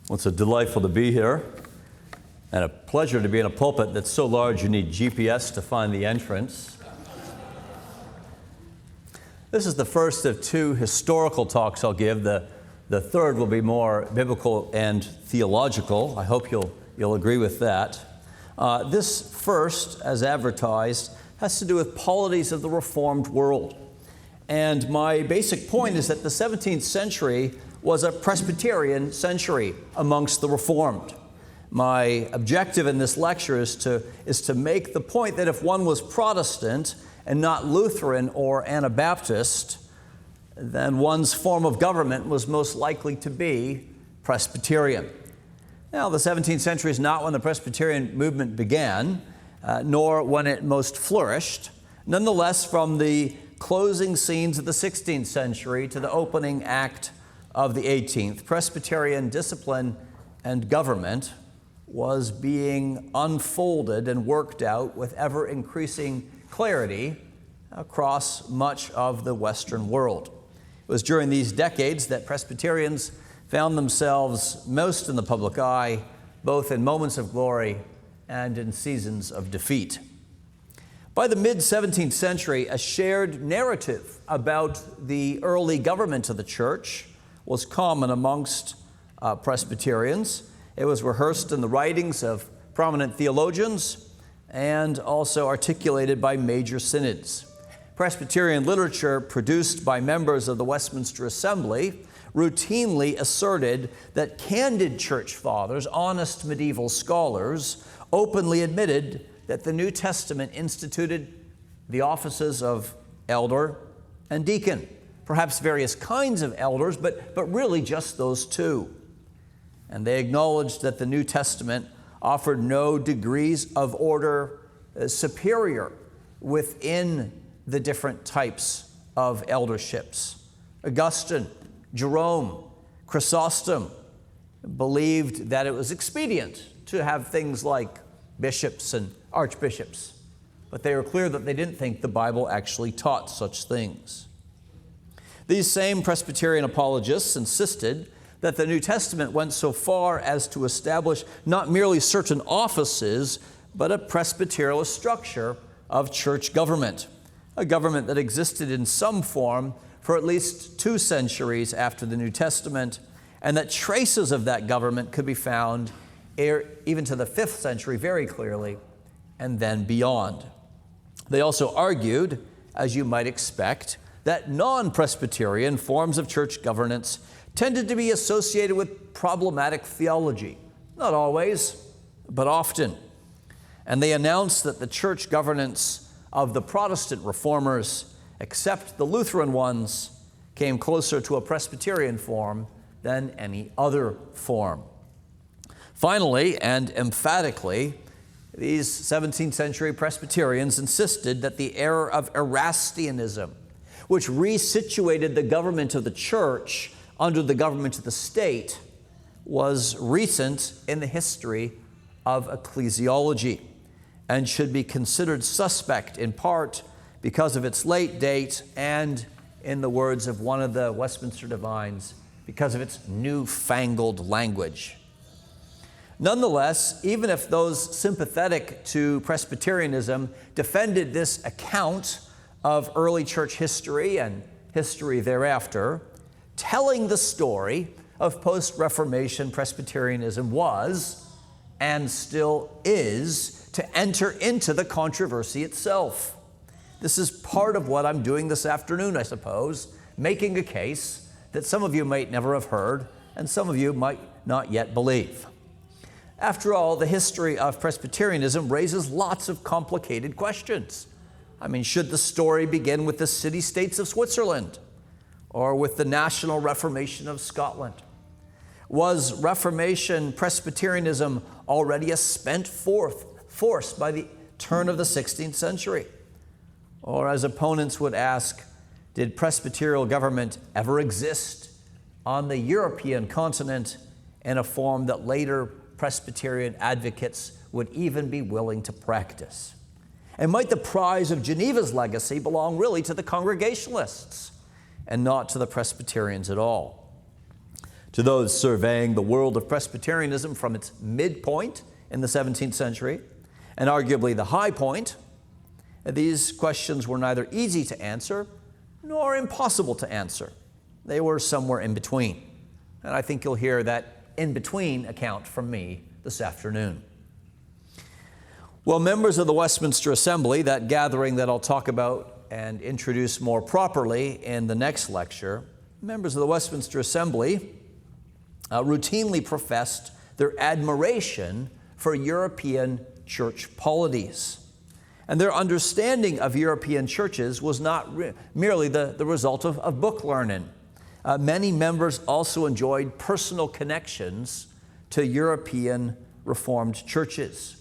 Well, it's delightful to be here, and a pleasure to be in a pulpit that's so large you need GPS to find the entrance. This is the first of two historical talks I'll give. The third will be more biblical and theological. I hope you'll agree with that. This first, as advertised, has to do with polities of the Reformed world. And my basic point is that the 17th century was a Presbyterian century amongst the Reformed. My objective in this lecture is to make the point that if one was Protestant and not Lutheran or Anabaptist, then one's form of government was most likely to be Presbyterian. Now, the 17th century is not when the Presbyterian movement began, nor when it most flourished. Nonetheless, from the closing scenes of the 16th century to the opening act of the 18th, Presbyterian discipline and government was being unfolded and worked out with ever-increasing clarity across much of the Western world. It was during these decades that Presbyterians found themselves most in the public eye, both in moments of glory and in seasons of defeat. By the mid-17th century, a shared narrative about the early government of the church was common amongst Presbyterians. It was rehearsed in the writings of prominent theologians and also articulated by major synods. Presbyterian literature produced by members of the Westminster Assembly routinely asserted that candid church fathers, honest medieval scholars, openly admitted that the New Testament instituted the offices of elder and deacon, perhaps various kinds of elders, but really just those two. And they acknowledged that the New Testament offered no degrees of order superior within the different types of elderships. Augustine, Jerome, Chrysostom believed that it was expedient to have things like bishops and archbishops, but they were clear that they didn't think the Bible actually taught such things. These same Presbyterian apologists insisted that the New Testament went so far as to establish not merely certain offices, but a Presbyterian structure of church government, a government that existed in some form for at least 2 centuries after the New Testament, and that traces of that government could be found even to the 5th century very clearly, and then beyond. They also argued, as you might expect, that non-Presbyterian forms of church governance tended to be associated with problematic theology. Not always, but often. And they announced that the church governance of the Protestant reformers, except the Lutheran ones, came closer to a Presbyterian form than any other form. Finally, and emphatically, these 17th century Presbyterians insisted that the error of Erastianism, which resituated the government of the church under the government of the state, was recent in the history of ecclesiology and should be considered suspect in part because of its late date and, in the words of one of the Westminster divines, because of its newfangled language. Nonetheless, even if those sympathetic to Presbyterianism defended this account of early church history and history thereafter, telling the story of post-Reformation Presbyterianism was, and still is, to enter into the controversy itself. This is part of what I'm doing this afternoon, I suppose, making a case that some of you might never have heard and some of you might not yet believe. After all, the history of Presbyterianism raises lots of complicated questions. I mean, should the story begin with the city-states of Switzerland or with the national Reformation of Scotland? Was Reformation Presbyterianism already a spent force by the turn of the 16th century? Or, as opponents would ask, did Presbyterial government ever exist on the European continent in a form that later Presbyterian advocates would even be willing to practice? And might the prize of Geneva's legacy belong really to the Congregationalists and not to the Presbyterians at all? To those surveying the world of Presbyterianism from its midpoint in the 17th century, and arguably the high point, these questions were neither easy to answer nor impossible to answer. They were somewhere in between. And I think you'll hear that in-between account from me this afternoon. Well, members of the Westminster Assembly, that gathering that I'll talk about and introduce more properly in the next lecture, members of the Westminster Assembly routinely professed their admiration for European church polities. And their understanding of European churches was not merely the result of book learning. Many members also enjoyed personal connections to European Reformed churches.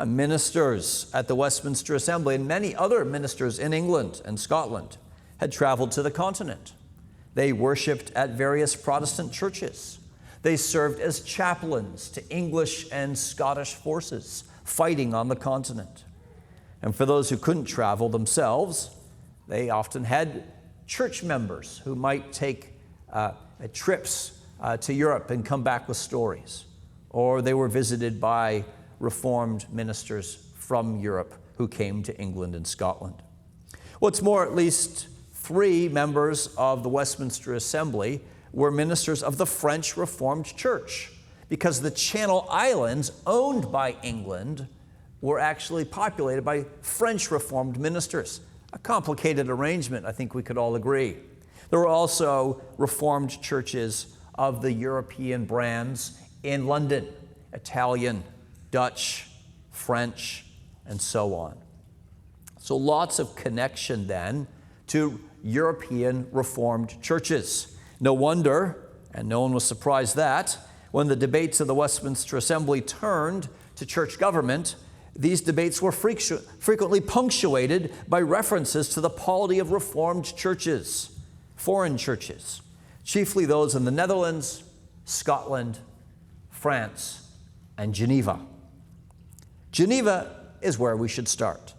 Ministers at the Westminster Assembly and many other ministers in England and Scotland had traveled to the continent. They worshiped at various Protestant churches. They served as chaplains to English and Scottish forces fighting on the continent. And for those who couldn't travel themselves, they often had church members who might take trips to Europe and come back with stories. Or they were visited by Reformed ministers from Europe who came to England and Scotland. What's more, at least 3 members of the Westminster Assembly were ministers of the French Reformed Church, because the Channel Islands, owned by England, were actually populated by French Reformed ministers. A complicated arrangement, I think we could all agree. There were also Reformed churches of the European brands in London, Italian, Dutch, French, and so on. So lots of connection then to European Reformed churches. No wonder, and no one was surprised that, when the debates of the Westminster Assembly turned to church government, these debates were frequently punctuated by references to the polity of Reformed churches, foreign churches, chiefly those in the Netherlands, Scotland, France, and Geneva. Geneva is where we should start,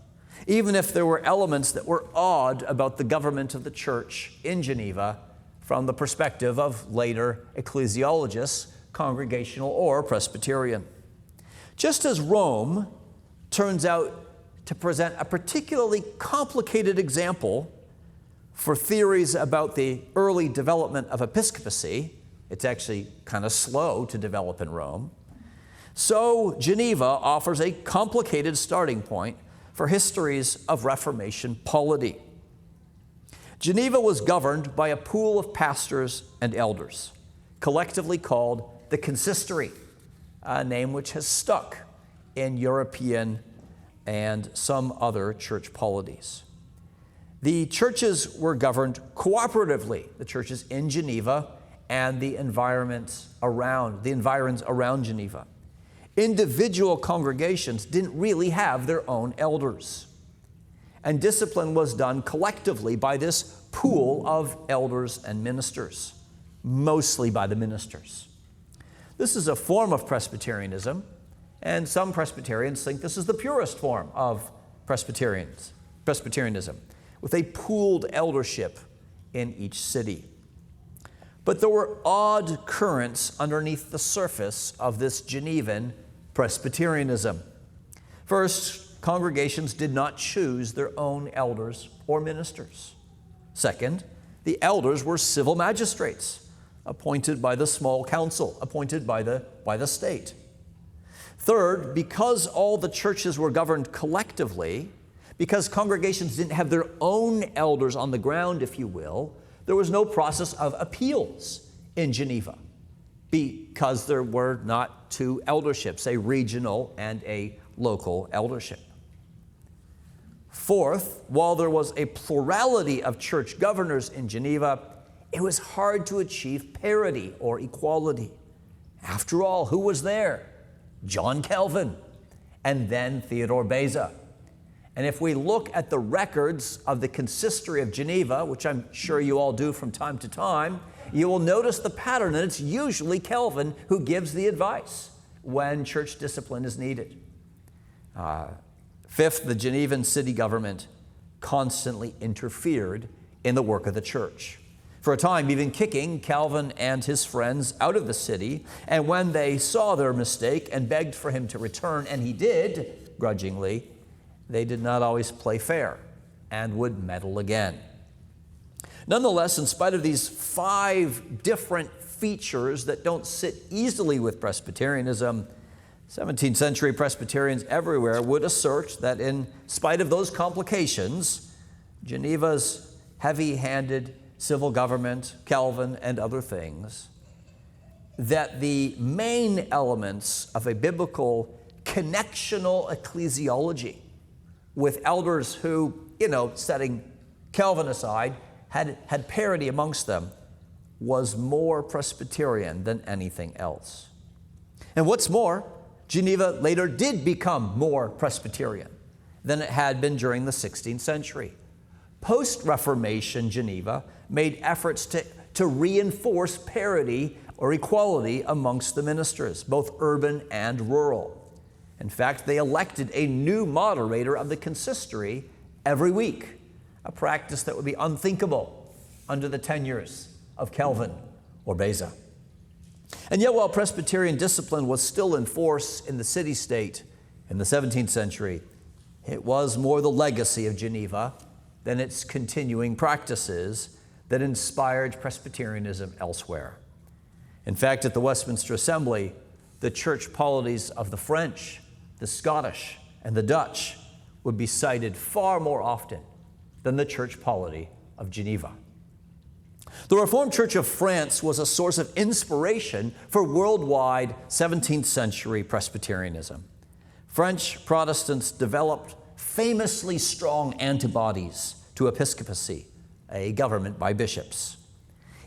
even if there were elements that were odd about the government of the church in Geneva from the perspective of later ecclesiologists, Congregational or Presbyterian. Just as Rome turns out to present a particularly complicated example for theories about the early development of episcopacy, it's actually kind of slow to develop in Rome, so Geneva offers a complicated starting point for histories of Reformation polity. Geneva was governed by a pool of pastors and elders, collectively called the consistory, a name which has stuck in European and some other church polities. The churches were governed cooperatively, the churches in Geneva and the environs around Geneva. Individual congregations didn't really have their own elders. And discipline was done collectively by this pool of elders and ministers, mostly by the ministers. This is a form of Presbyterianism, and some Presbyterians think this is the purest form of Presbyterianism, with a pooled eldership in each city. But there were odd currents underneath the surface of this Genevan Presbyterianism. First, congregations did not choose their own elders or ministers. Second, the elders were civil magistrates, appointed by the small council, appointed by the state. Third, because all the churches were governed collectively, because congregations didn't have their own elders on the ground, if you will, there was no process of appeals in Geneva, because there were not 2 elderships, a regional and a local eldership. Fourth, while there was a plurality of church governors in Geneva, it was hard to achieve parity or equality. After all, who was there? John Calvin, and then Theodore Beza. And if we look at the records of the Consistory of Geneva, which I'm sure you all do from time to time, you will notice the pattern, and it's usually Calvin who gives the advice when church discipline is needed. Fifth, the Genevan city government constantly interfered in the work of the church. for a time even kicking Calvin and his friends out of the city. And when they saw their mistake and begged for him to return, and he did, grudgingly, they did not always play fair and would meddle again. Nonetheless, in spite of these 5 different features that don't sit easily with Presbyterianism, 17th century Presbyterians everywhere would assert that in spite of those complications, Geneva's heavy-handed civil government, Calvin, and other things, that the main elements of a biblical connectional ecclesiology with elders who, setting Calvin aside, had parity amongst them, was more Presbyterian than anything else. And what's more, Geneva later did become more Presbyterian than it had been during the 16th century. Post-Reformation Geneva made efforts to reinforce parity or equality amongst the ministers, both urban and rural. In fact, they elected a new moderator of the consistory every week, a practice that would be unthinkable under the tenures of Calvin or Beza. And yet, while Presbyterian discipline was still in force in the city-state in the 17th century, it was more the legacy of Geneva than its continuing practices that inspired Presbyterianism elsewhere. In fact, at the Westminster Assembly, the church polities of the French, the Scottish, and the Dutch would be cited far more often than the church polity of Geneva. The Reformed Church of France was a source of inspiration for worldwide 17th century Presbyterianism. French Protestants developed famously strong antibodies to episcopacy, a government by bishops.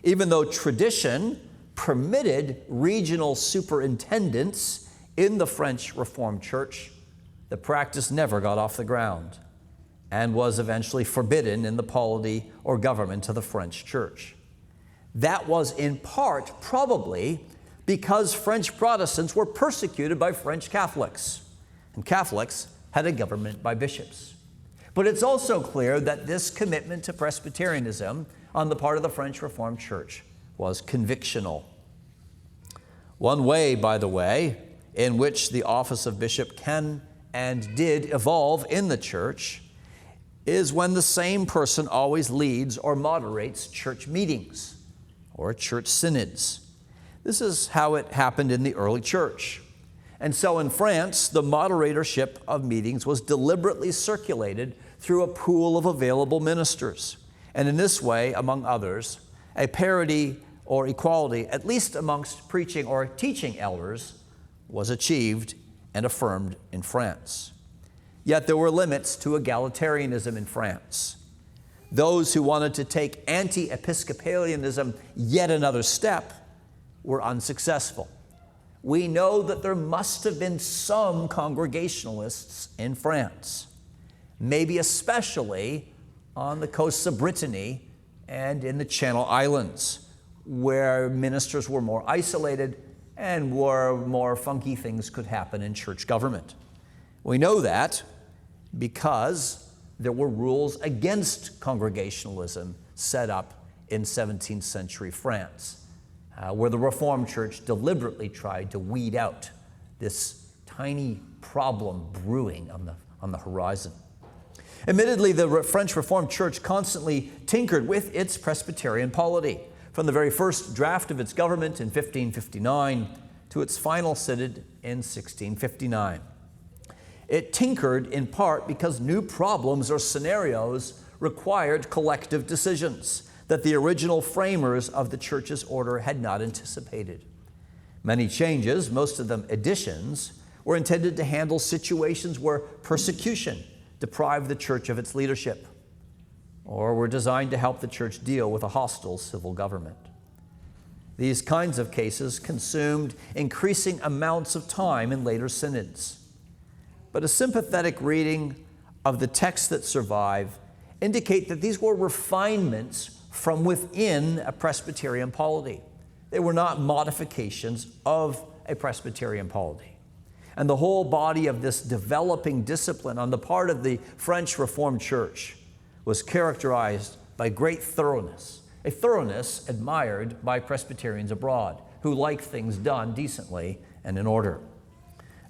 Even though tradition permitted regional superintendents in the French Reformed Church, the practice never got off the ground and was eventually forbidden in the polity or government of the French Church. That was in part probably because French Protestants were persecuted by French Catholics, and Catholics had a government by bishops. But it's also clear that this commitment to Presbyterianism on the part of the French Reformed Church was convictional. One way, by the way, in which the office of bishop can and did evolve in the church is when the same person always leads or moderates church meetings or church synods. This is how it happened in the early church. And so in France, the moderatorship of meetings was deliberately circulated through a pool of available ministers. And in this way, among others, a parity or equality, at least amongst preaching or teaching elders, was achieved and affirmed in France. Yet there were limits to egalitarianism in France. Those who wanted to take anti-Episcopalianism yet another step were unsuccessful. We know that there must have been some Congregationalists in France, maybe especially on the coasts of Brittany and in the Channel Islands, where ministers were more isolated and where more funky things could happen in church government. We know that because there were rules against Congregationalism set up in 17th century France, where the Reformed Church deliberately tried to weed out this tiny problem brewing on the horizon. Admittedly, the French Reformed Church constantly tinkered with its Presbyterian polity, from the very first draft of its government in 1559 to its final synod in 1659. It tinkered in part because new problems or scenarios required collective decisions that the original framers of the church's order had not anticipated. Many changes, most of them additions, were intended to handle situations where persecution deprived the church of its leadership, or were designed to help the church deal with a hostile civil government. These kinds of cases consumed increasing amounts of time in later synods. But a sympathetic reading of the texts that survive indicate that these were refinements from within a Presbyterian polity. They were not modifications of a Presbyterian polity. And the whole body of this developing discipline on the part of the French Reformed Church was characterized by great thoroughness a thoroughness admired by Presbyterians abroad, who liked things done decently and in order.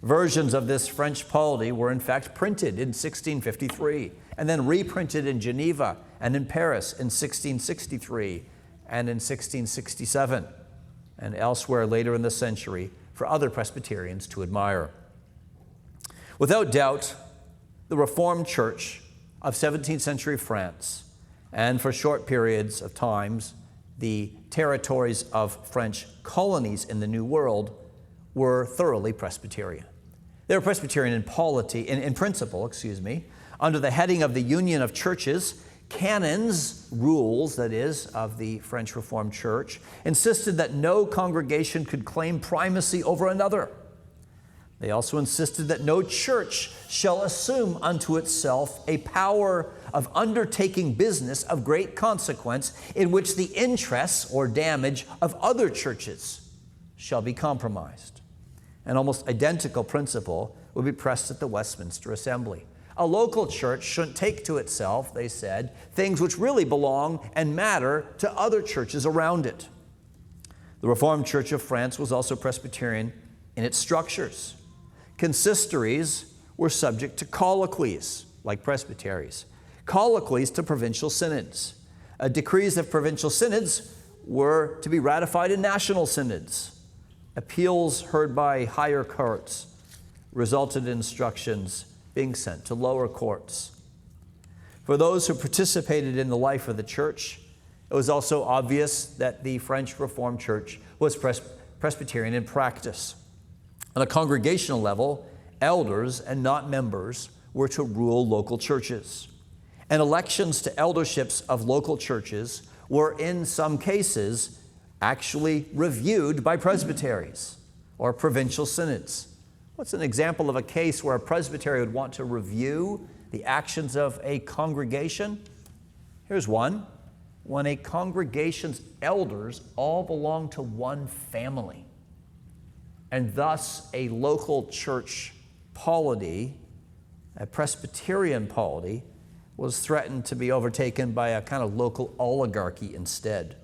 Versions of this French polity were in fact printed in 1653 and then reprinted in Geneva and in Paris in 1663 and in 1667 and elsewhere later in the century for other Presbyterians to admire. Without doubt, the Reformed Church of 17th century France, and for short periods of times, the territories of French colonies in the New World, were thoroughly Presbyterian. They were Presbyterian in polity, in principle, under the heading of the Union of Churches. Canons, rules, that is, of the French Reformed Church, insisted that no congregation could claim primacy over another. They also insisted that no church shall assume unto itself a power of undertaking business of great consequence in which the interests or damage of other churches shall be compromised. An almost identical principle would be pressed at the Westminster Assembly. A local church shouldn't take to itself, they said, things which really belong and matter to other churches around it. The Reformed Church of France was also Presbyterian in its structures. Consistories were subject to colloquies, like presbyteries, colloquies to provincial synods. Decrees of provincial synods were to be ratified in national synods. Appeals heard by higher courts resulted in instructions being sent to lower courts. For those who participated in the life of the church, it was also obvious that the French Reformed Church was Presbyterian in practice. On a congregational level, elders and not members were to rule local churches. And elections to elderships of local churches were in some cases actually reviewed by presbyteries or provincial synods. What's an example of a case where a presbytery would want to review the actions of a congregation? Here's one. When a congregation's elders all belong to one family, and thus a local church polity, a Presbyterian polity, was threatened to be overtaken by a kind of local oligarchy instead.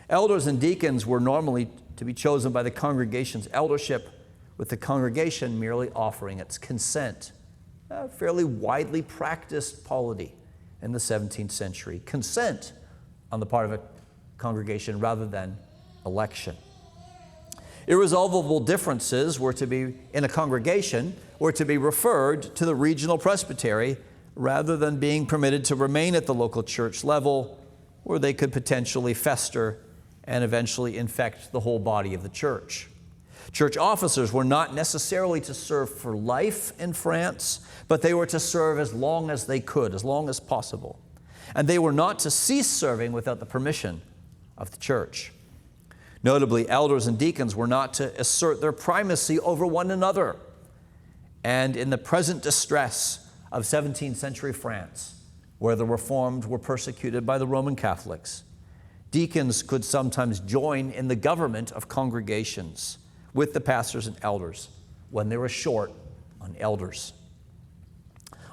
Elders and deacons were normally to be chosen by the congregation's eldership, with the congregation merely offering its consent. A fairly widely practiced polity in the 17th century. Consent on the part of a congregation rather than election. Irresolvable differences were to be in a congregation were to be referred to the regional presbytery rather than being permitted to remain at the local church level, where they could potentially fester and eventually infect the whole body of the church. Church officers were not necessarily to serve for life in France, but they were to serve as long as they could, as long as possible. And they were not to cease serving without the permission of the church. Notably, elders and deacons were not to assert their primacy over one another. And in the present distress of 17th century France, where the Reformed were persecuted by the Roman Catholics, deacons could sometimes join in the government of congregations with the pastors and elders when they were short on elders.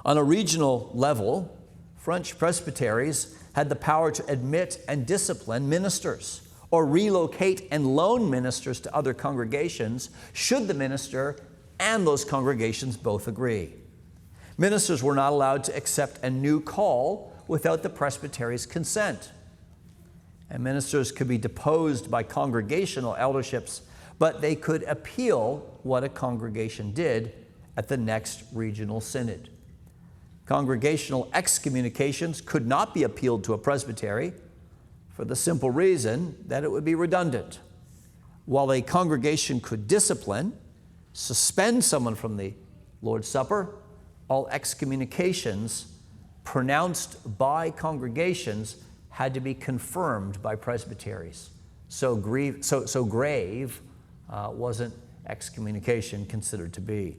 On a regional level, French presbyteries had the power to admit and discipline ministers or relocate and loan ministers to other congregations should the minister and those congregations both agree. Ministers were not allowed to accept a new call without the presbytery's consent. And ministers could be deposed by congregational elderships, but they could appeal what a congregation did at the next regional synod. Congregational excommunications could not be appealed to a presbytery for the simple reason that it would be redundant. While a congregation could discipline, suspend someone from the Lord's Supper, all excommunications pronounced by congregations had to be confirmed by presbyteries. So grave wasn't excommunication considered to be.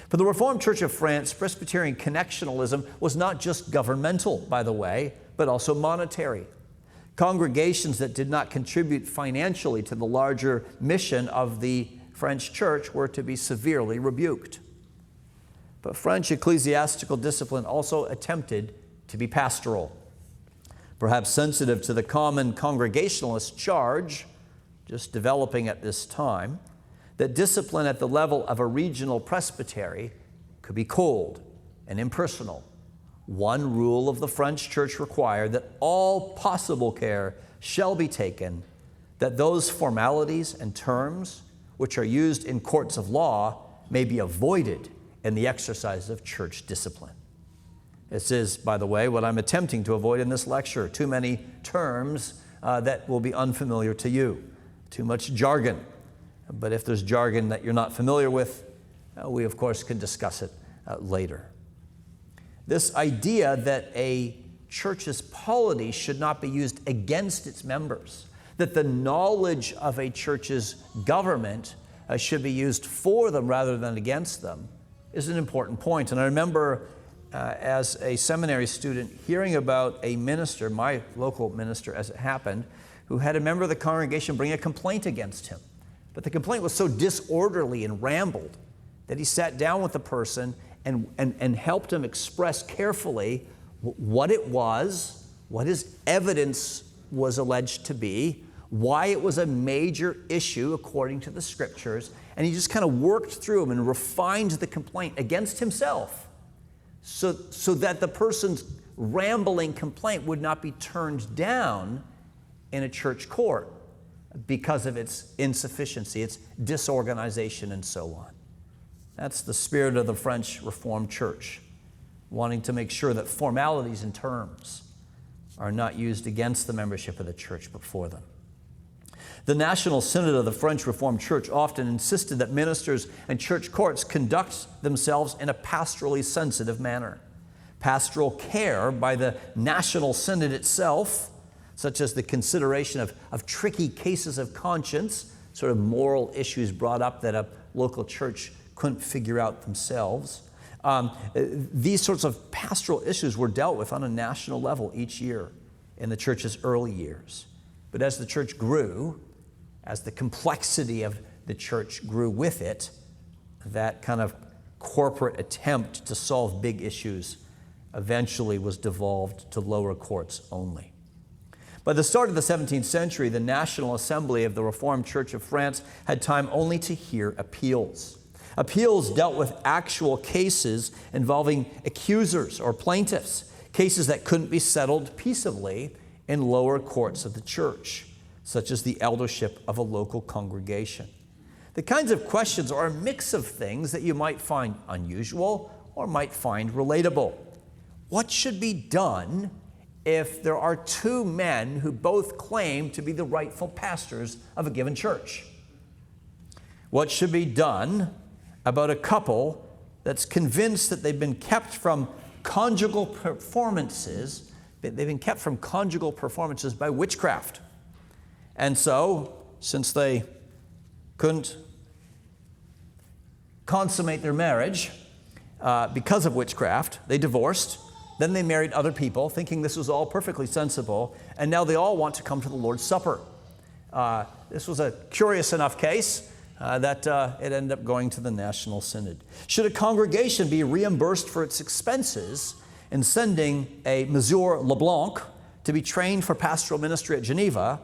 For the Reformed Church of France, Presbyterian connectionalism was not just governmental, by the way, but also monetary. Congregations that did not contribute financially to the larger mission of the French church were to be severely rebuked. But French ecclesiastical discipline also attempted to be pastoral. perhaps sensitive to the common Congregationalist charge, just developing at this time, that discipline at the level of a regional presbytery could be cold and impersonal. One rule of the French Church required that all possible care shall be taken that those formalities and terms which are used in courts of law may be avoided in the exercise of church discipline. This is, by the way, what I'm attempting to avoid in this lecture. Too many terms that will be unfamiliar to you. Too much jargon. But if there's jargon that you're not familiar with, we of course can discuss it later. This idea that a church's polity should not be used against its members, that the knowledge of a church's government should be used for them rather than against them, is an important point. And I remember as a seminary student hearing about a minister, my local minister as it happened, who had a member of the congregation bring a complaint against him. But the complaint was so disorderly and rambled that he sat down with the person and helped him express carefully what it was, what his evidence was alleged to be, why it was a major issue according to the scriptures, and he just kind of worked through them and refined the complaint against himself so that the person's rambling complaint would not be turned down in a church court because of its insufficiency, its disorganization, and so on. That's the spirit of the French Reformed Church, wanting to make sure that formalities and terms are not used against the membership of the church, but for them. The National Synod of the French Reformed Church often insisted that ministers and church courts conduct themselves in a pastorally sensitive manner. Pastoral care by the National Synod itself, such as the consideration of tricky cases of conscience, sort of moral issues brought up that a local church couldn't figure out themselves. These sorts of pastoral issues were dealt with on a national level each year in the church's early years. But as the church grew, as the complexity of the church grew with it, that kind of corporate attempt to solve big issues eventually was devolved to lower courts only. By the start of the 17th century, the National Assembly of the Reformed Church of France had time only to hear appeals. Appeals dealt with actual cases involving accusers or plaintiffs, cases that couldn't be settled peaceably in lower courts of the church, such as the eldership of a local congregation. The kinds of questions are a mix of things that you might find unusual or might find relatable. What should be done if there are two men who both claim to be the rightful pastors of a given church? What should be done about a couple that's convinced that they've been kept from conjugal performances, by witchcraft? And so, since they couldn't consummate their marriage because of witchcraft, they divorced. Then they married other people, thinking this was all perfectly sensible, and now they all want to come to the Lord's Supper. This was a curious enough case that it ended up going to the National Synod. Should a congregation be reimbursed for its expenses in sending a Monsieur LeBlanc to be trained for pastoral ministry at Geneva,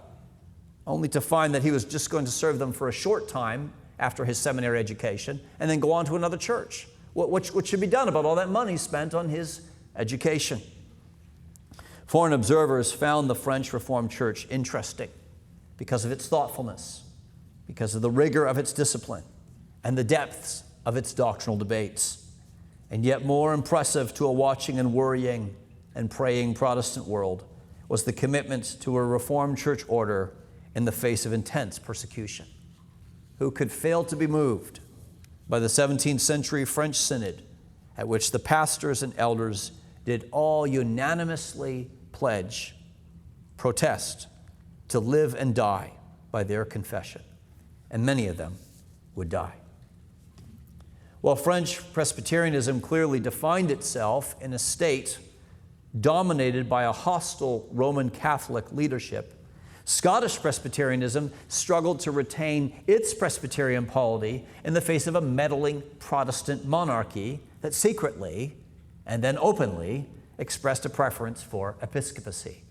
only to find that he was just going to serve them for a short time after his seminary education and then go on to another church? What should be done about all that money spent on his education? Foreign observers found the French Reformed Church interesting because of its thoughtfulness, because of the rigor of its discipline, and the depths of its doctrinal debates. And yet more impressive to a watching and worrying and praying Protestant world was the commitment to a Reformed church order in the face of intense persecution. Who could fail to be moved by the 17th century French Synod, at which the pastors and elders did all unanimously protest to live and die by their confession, and many of them would die. While French Presbyterianism clearly defined itself in a state dominated by a hostile Roman Catholic leadership, Scottish Presbyterianism struggled to retain its Presbyterian polity in the face of a meddling Protestant monarchy that secretly and then openly expressed a preference for episcopacy.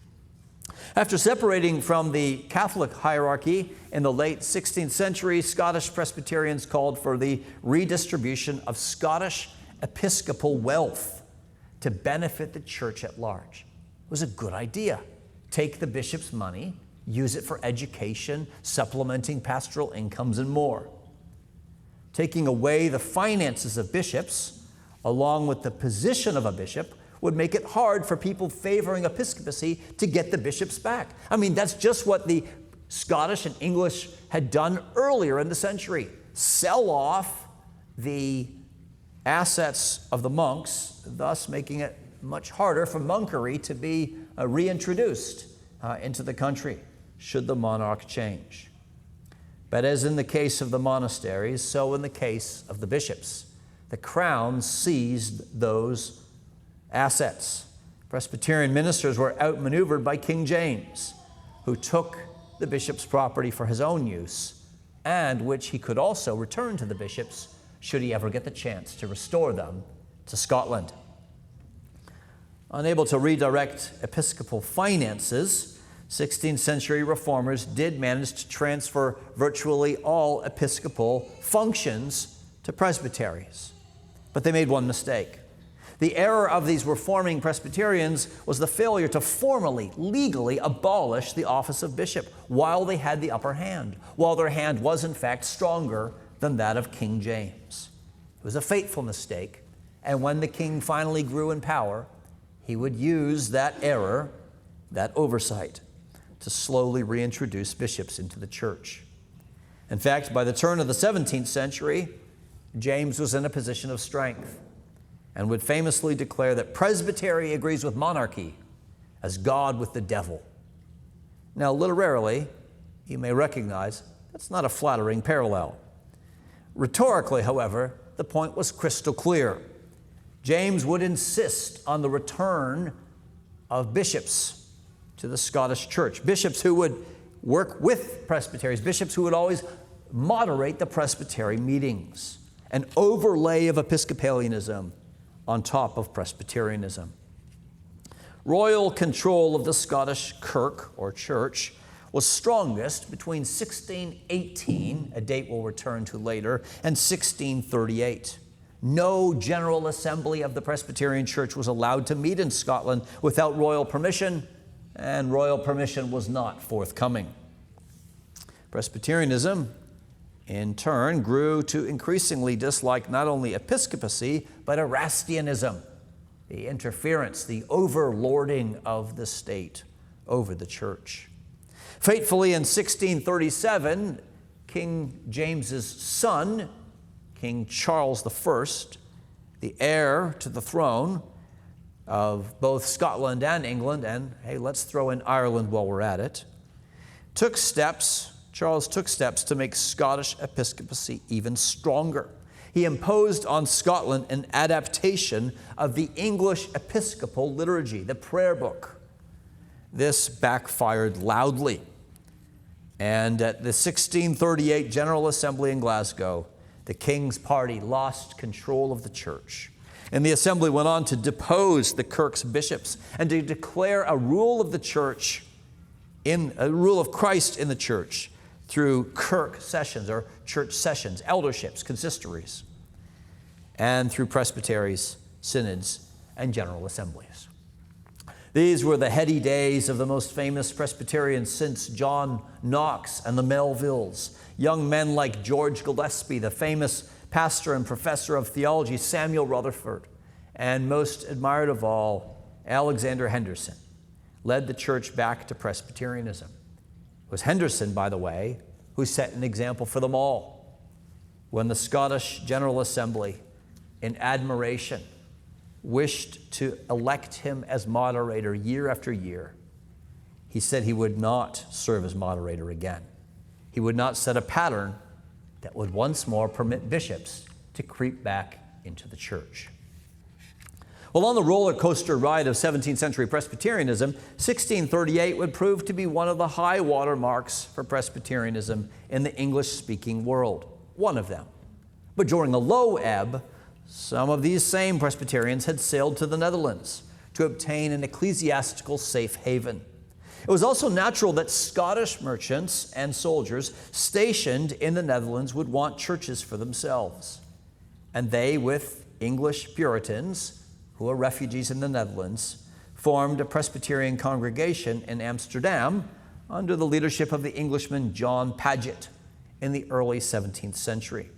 After separating from the Catholic hierarchy in the late 16th century, Scottish Presbyterians called for the redistribution of Scottish episcopal wealth to benefit the church at large. It was a good idea. Take the bishop's money, use it for education, supplementing pastoral incomes, and more. Taking away the finances of bishops, along with the position of a bishop, would make it hard for people favoring episcopacy to get the bishops back. I mean, that's just what the Scottish and English had done earlier in the century. Sell off the assets of the monks, thus making it much harder for monkery to be reintroduced into the country, should the monarch change. But as in the case of the monasteries, so in the case of the bishops, the crown seized those assets. Presbyterian ministers were outmaneuvered by King James, who took the bishop's property for his own use, and which he could also return to the bishops should he ever get the chance to restore them to Scotland. Unable to redirect episcopal finances, 16th century reformers did manage to transfer virtually all episcopal functions to presbyteries. But they made one mistake. The error of these reforming Presbyterians was the failure to formally, legally abolish the office of bishop while they had the upper hand, while their hand was in fact stronger than that of King James. It was a fateful mistake, and when the king finally grew in power, he would use that error, that oversight, to slowly reintroduce bishops into the church. In fact, by the turn of the 17th century, James was in a position of strength and would famously declare that presbytery agrees with monarchy as God with the devil. Now, literarily, you may recognize that's not a flattering parallel. Rhetorically, however, the point was crystal clear. James would insist on the return of bishops to the Scottish church, bishops who would work with presbyteries, bishops who would always moderate the presbytery meetings, an overlay of Episcopalianism on top of Presbyterianism. Royal control of the Scottish kirk or church was strongest between 1618, a date we'll return to later, and 1638. No General Assembly of the Presbyterian Church was allowed to meet in Scotland without royal permission, and royal permission was not forthcoming. Presbyterianism, in turn, grew to increasingly dislike not only episcopacy, but Erastianism, the interference, the overlording of the state over the church. Fatefully, in 1637, King James's son, King Charles I, the heir to the throne of both Scotland and England, and hey, let's throw in Ireland while we're at it, Charles took steps to make Scottish episcopacy even stronger. He imposed on Scotland an adaptation of the English episcopal liturgy, the prayer book. This backfired loudly. And at the 1638 General Assembly in Glasgow, the King's party lost control of the church. And the assembly went on to depose the kirk's bishops and to declare a rule of the church, a rule of Christ in the church, through kirk sessions or church sessions, elderships, consistories, and through presbyteries, synods, and general assemblies. These were the heady days of the most famous Presbyterians since John Knox and the Melvilles, young men like George Gillespie, the famous pastor and professor of theology, Samuel Rutherford, and most admired of all, Alexander Henderson, led the church back to Presbyterianism. It was Henderson, by the way, who set an example for them all. When the Scottish General Assembly, in admiration, wished to elect him as moderator year after year, he said he would not serve as moderator again. He would not set a pattern that would once more permit bishops to creep back into the church. Well, on the roller coaster ride of 17th century Presbyterianism, 1638 would prove to be one of the high water marks for Presbyterianism in the English-speaking world, one of them. But during a low ebb, some of these same Presbyterians had sailed to the Netherlands to obtain an ecclesiastical safe haven. It was also natural that Scottish merchants and soldiers stationed in the Netherlands would want churches for themselves. And they, with English Puritans, who were refugees in the Netherlands, formed a Presbyterian congregation in Amsterdam under the leadership of the Englishman John Paget in the early 17th century.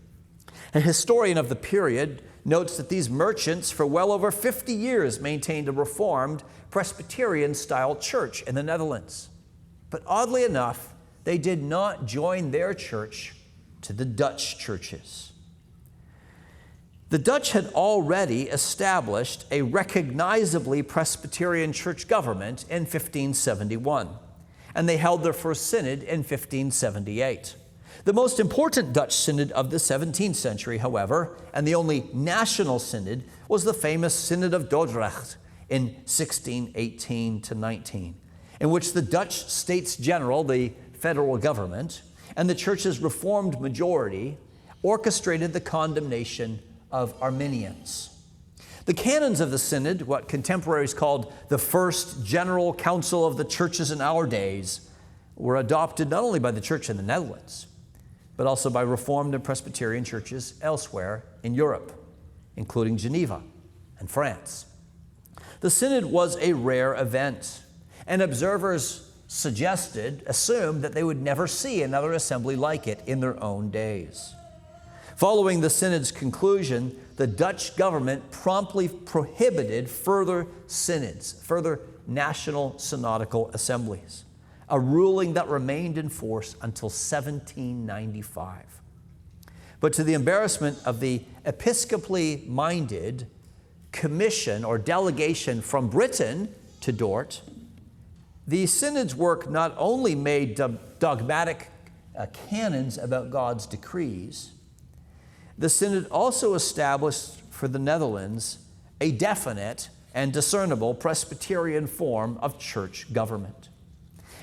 A historian of the period notes that these merchants for well over 50 years maintained a Reformed Presbyterian-style church in the Netherlands. But oddly enough, they did not join their church to the Dutch churches. The Dutch had already established a recognizably Presbyterian church government in 1571, and they held their first synod in 1578. The most important Dutch synod of the 17th century, however, and the only national synod, was the famous Synod of Dordrecht in 1618 to 19, in which the Dutch States General, the federal government, and the church's Reformed majority orchestrated the condemnation of Arminians. The canons of the synod, what contemporaries called the First General Council of the Churches in our days, were adopted not only by the church in the Netherlands, but also by Reformed and Presbyterian churches elsewhere in Europe, including Geneva and France. The synod was a rare event, and observers assumed that they would never see another assembly like it in their own days. Following the synod's conclusion, the Dutch government promptly prohibited further synods, further national synodical assemblies, a ruling that remained in force until 1795. But to the embarrassment of the episcopally minded commission or delegation from Britain to Dort, the synod's work not only made dogmatic canons about God's decrees, the synod also established for the Netherlands a definite and discernible Presbyterian form of church government.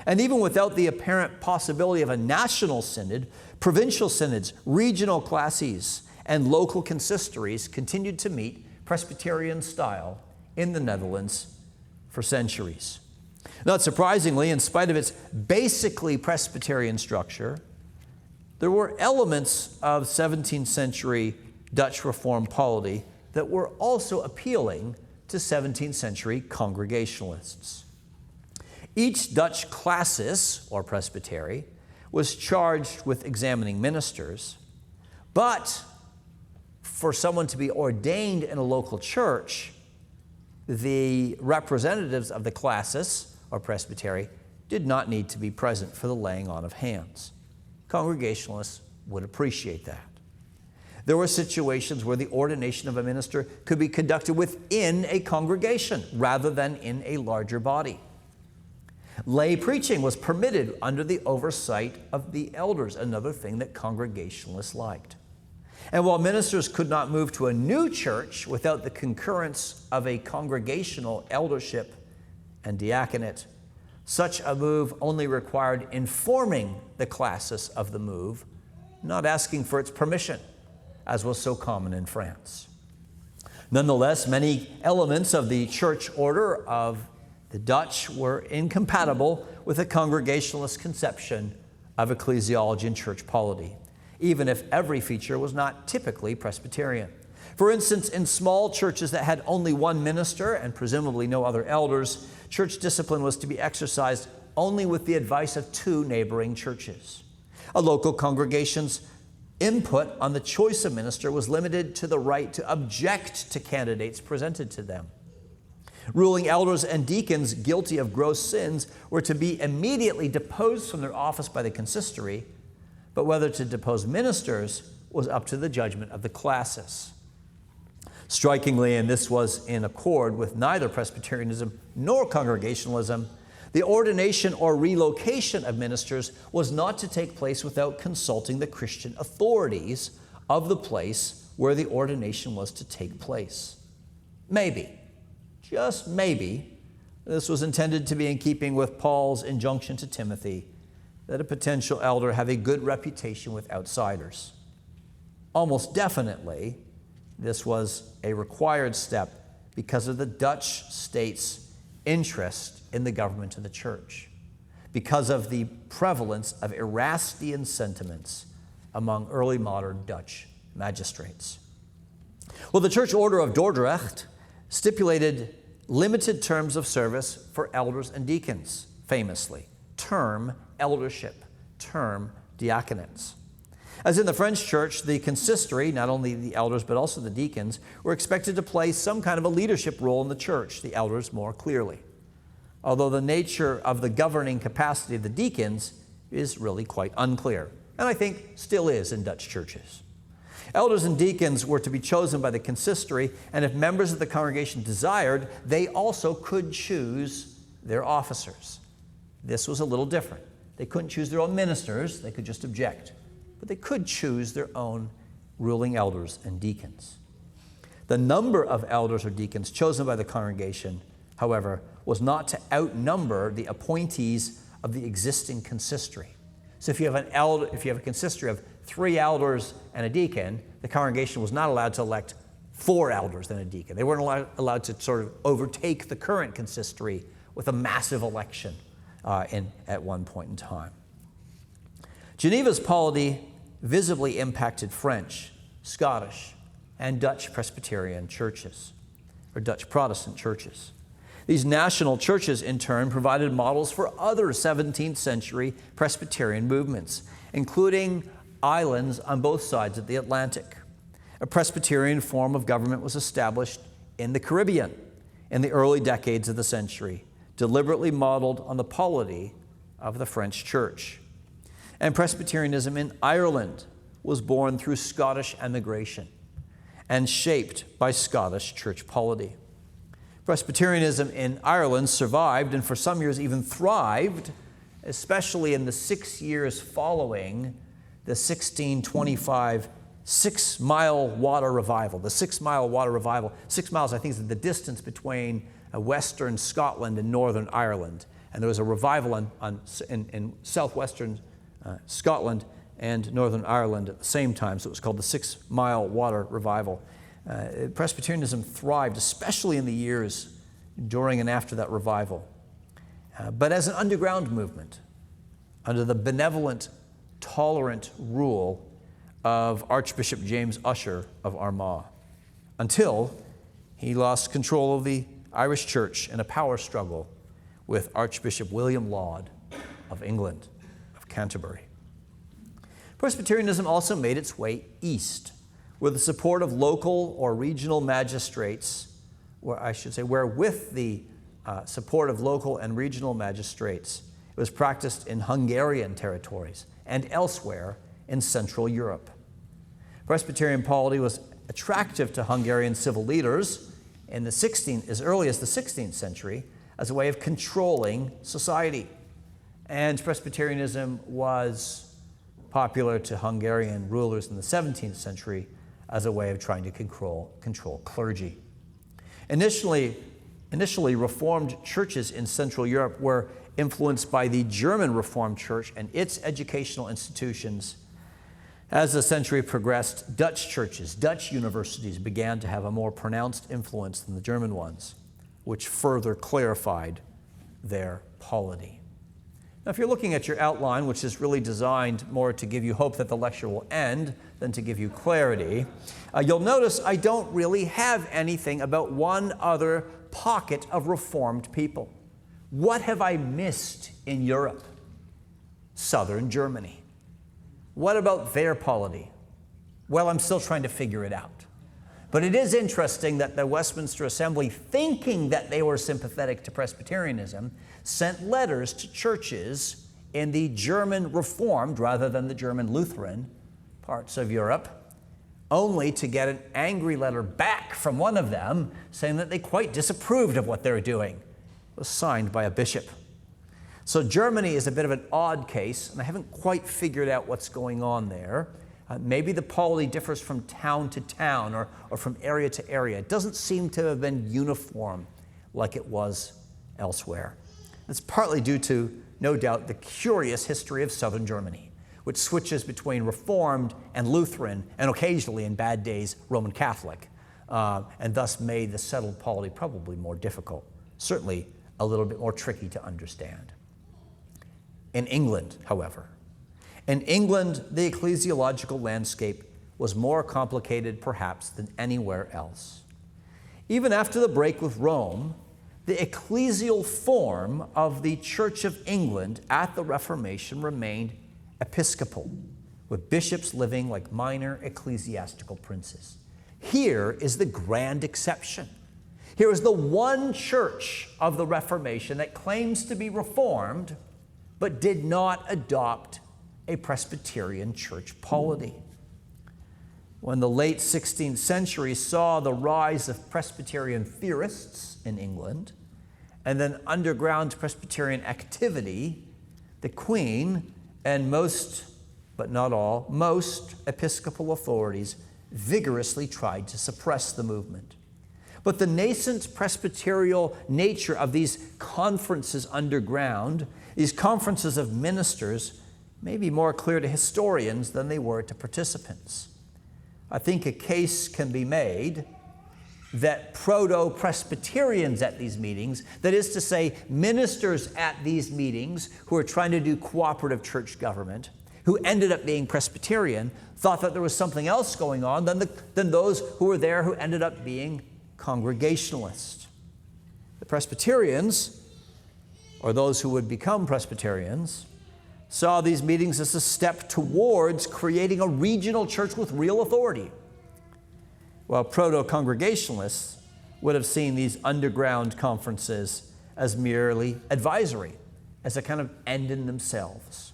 And even without the apparent possibility of a national synod, provincial synods, regional classes, and local consistories continued to meet Presbyterian style in the Netherlands for centuries. Not surprisingly, in spite of its basically Presbyterian structure, there were elements of 17th century Dutch Reformed polity that were also appealing to 17th century Congregationalists. Each Dutch classis, or presbytery, was charged with examining ministers, but for someone to be ordained in a local church, the representatives of the classis, or presbytery, did not need to be present for the laying on of hands. Congregationalists would appreciate that. There were situations where the ordination of a minister could be conducted within a congregation rather than in a larger body. Lay preaching was permitted under the oversight of the elders, another thing that Congregationalists liked. And while ministers could not move to a new church without the concurrence of a congregational eldership and diaconate, such a move only required informing the classis of the move, not asking for its permission, as was so common in France. Nonetheless, many elements of the church order of the Dutch were incompatible with a Congregationalist conception of ecclesiology and church polity, even if every feature was not typically Presbyterian. For instance, in small churches that had only one minister and presumably no other elders, church discipline was to be exercised only with the advice of two neighboring churches. A local congregation's input on the choice of minister was limited to the right to object to candidates presented to them. Ruling elders and deacons guilty of gross sins were to be immediately deposed from their office by the consistory, but whether to depose ministers was up to the judgment of the classis. Strikingly, and this was in accord with neither Presbyterianism nor Congregationalism, the ordination or relocation of ministers was not to take place without consulting the Christian authorities of the place where the ordination was to take place. Maybe, just maybe, this was intended to be in keeping with Paul's injunction to Timothy that a potential elder have a good reputation with outsiders. Almost definitely, this was a required step because of the Dutch state's interest in the government of the church. because of the prevalence of Erastian sentiments among early modern Dutch magistrates. Well, the Church Order of Dordrecht stipulated limited terms of service for elders and deacons, famously. Term eldership, term diaconates. As in the French church, the consistory, not only the elders but also the deacons, were expected to play some kind of a leadership role in the church, the elders more clearly. Although the nature of the governing capacity of the deacons is really quite unclear, and I think still is in Dutch churches. Elders and deacons were to be chosen by the consistory, and if members of the congregation desired, they also could choose their officers. This was a little different. They couldn't choose their own ministers, they could just object. But they could choose their own ruling elders and deacons. The number of elders or deacons chosen by the congregation, however, was not to outnumber the appointees of the existing consistory. So if you have a consistory of 3 elders and a deacon, the congregation was not allowed to elect 4 elders and a deacon. They weren't allowed to sort of overtake the current consistory with a massive election at one point in time. Geneva's polity visibly impacted French, Scottish, and Dutch Presbyterian churches, or Dutch Protestant churches. These national churches, in turn, provided models for other 17th century Presbyterian movements, including islands on both sides of the Atlantic. A Presbyterian form of government was established in the Caribbean in the early decades of the century, deliberately modeled on the polity of the French church. And Presbyterianism in Ireland was born through Scottish emigration and shaped by Scottish church polity. Presbyterianism in Ireland survived and for some years even thrived, especially in the 6 years following the 1625 6-mile water revival. The 6-mile water revival, 6 miles I think is the distance between western Scotland and northern Ireland. And there was a revival in southwestern Scotland and Northern Ireland at the same time, so it was called the 6-mile water revival. Presbyterianism thrived, especially in the years during and after that revival. But as an underground movement, under the benevolent, tolerant rule of Archbishop James Ussher of Armagh, until he lost control of the Irish Church in a power struggle with Archbishop William Laud of England, of Canterbury. Presbyterianism also made its way east with the support of local or regional magistrates, where with the support of local and regional magistrates, it was practiced in Hungarian territories and elsewhere in Central Europe. Presbyterian polity was attractive to Hungarian civil leaders as early as the 16th century as a way of controlling society. And Presbyterianism was popular to Hungarian rulers in the 17th century as a way of trying to control clergy. Initially, Reformed churches in Central Europe were influenced by the German Reformed Church and its educational institutions. As the century progressed, Dutch churches, Dutch universities began to have a more pronounced influence than the German ones, which further clarified their polity. Now, if you're looking at your outline, which is really designed more to give you hope that the lecture will end than to give you clarity, you'll notice I don't really have anything about one other pocket of Reformed people. What have I missed in Europe? Southern Germany. What about their polity? Well, I'm still trying to figure it out. But it is interesting that the Westminster Assembly, thinking that they were sympathetic to Presbyterianism, sent letters to churches in the German Reformed, rather than the German Lutheran, parts of Europe, only to get an angry letter back from one of them saying that they quite disapproved of what they were doing. It was signed by a bishop. So Germany is a bit of an odd case, and I haven't quite figured out what's going on there. Maybe the polity differs from town to town or from area to area. It doesn't seem to have been uniform like it was elsewhere. It's partly due to, no doubt, the curious history of southern Germany, which switches between Reformed and Lutheran, and occasionally, in bad days, Roman Catholic, and thus made the settled polity probably more difficult, certainly a little bit more tricky to understand. in England, however. In England, the ecclesiological landscape was more complicated, perhaps, than anywhere else. Even after the break with Rome, the ecclesial form of the Church of England at the Reformation remained episcopal, with bishops living like minor ecclesiastical princes. Here is the grand exception. Here is the one church of the Reformation that claims to be Reformed, but did not adopt a Presbyterian church polity. When the late 16th century saw the rise of Presbyterian theorists in England, and then underground Presbyterian activity, the Queen and most, but not all, most Episcopal authorities vigorously tried to suppress the movement. But the nascent Presbyterial nature of these conferences underground, these conferences of ministers, may be more clear to historians than they were to participants. I think a case can be made that proto-Presbyterians at these meetings, that is to say, ministers at these meetings who are trying to do cooperative church government, who ended up being Presbyterian, thought that there was something else going on than those who were there who ended up being Congregationalist. The Presbyterians, or those who would become Presbyterians, saw these meetings as a step towards creating a regional church with real authority, while proto-Congregationalists would have seen these underground conferences as merely advisory, as a kind of end in themselves.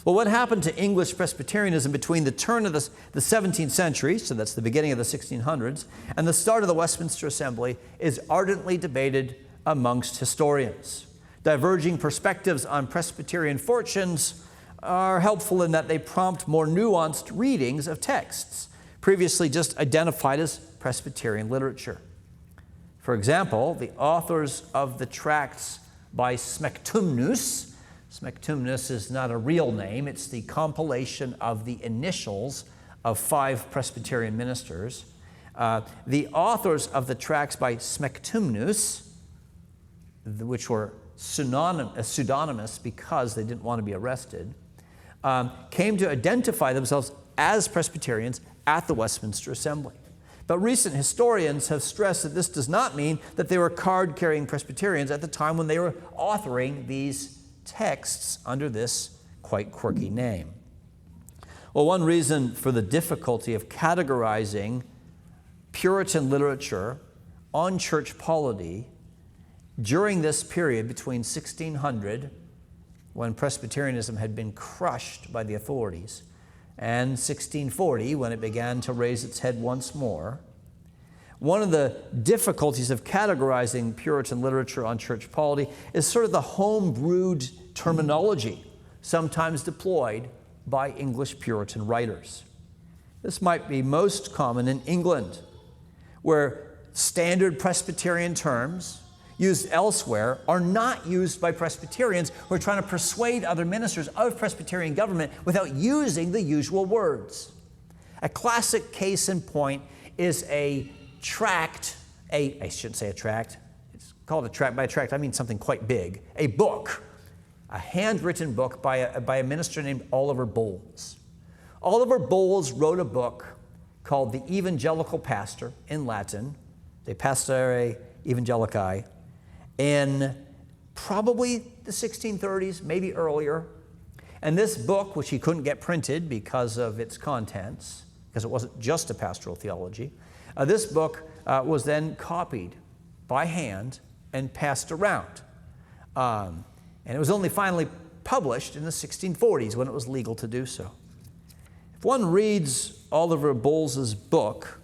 Well, what happened to English Presbyterianism between the turn of the 17th century, so that's the beginning of the 1600s, and the start of the Westminster Assembly is ardently debated amongst historians. Diverging perspectives on Presbyterian fortunes are helpful in that they prompt more nuanced readings of texts previously just identified as Presbyterian literature. For example, the authors of the tracts by Smectumnus is not a real name, it's the compilation of the initials of 5 Presbyterian ministers. The authors of the tracts by Smectumnus, which were pseudonymous because they didn't want to be arrested, came to identify themselves as Presbyterians at the Westminster Assembly. But recent historians have stressed that this does not mean that they were card-carrying Presbyterians at the time when they were authoring these texts under this quite quirky name. Well, one reason for the difficulty of categorizing Puritan literature on church polity during this period between 1600, when Presbyterianism had been crushed by the authorities, and 1640, when it began to raise its head once more, one of the difficulties of categorizing Puritan literature on church polity is sort of the home-brewed terminology sometimes deployed by English Puritan writers. This might be most common in England, where standard Presbyterian terms used elsewhere are not used by Presbyterians who are trying to persuade other ministers of Presbyterian government without using the usual words. A classic case in point is a tract, I shouldn't say a tract, it's called a tract. By a tract, I mean something quite big. A book, a handwritten book by a minister named Oliver Bowles. Oliver Bowles wrote a book called The Evangelical Pastor, in Latin, De Pastore Evangelicae, in probably the 1630s, maybe earlier. And this book, which he couldn't get printed because of its contents, because it wasn't just a pastoral theology, this book was then copied by hand and passed around. And it was only finally published in the 1640s when it was legal to do so. If one reads Oliver Bowles's book,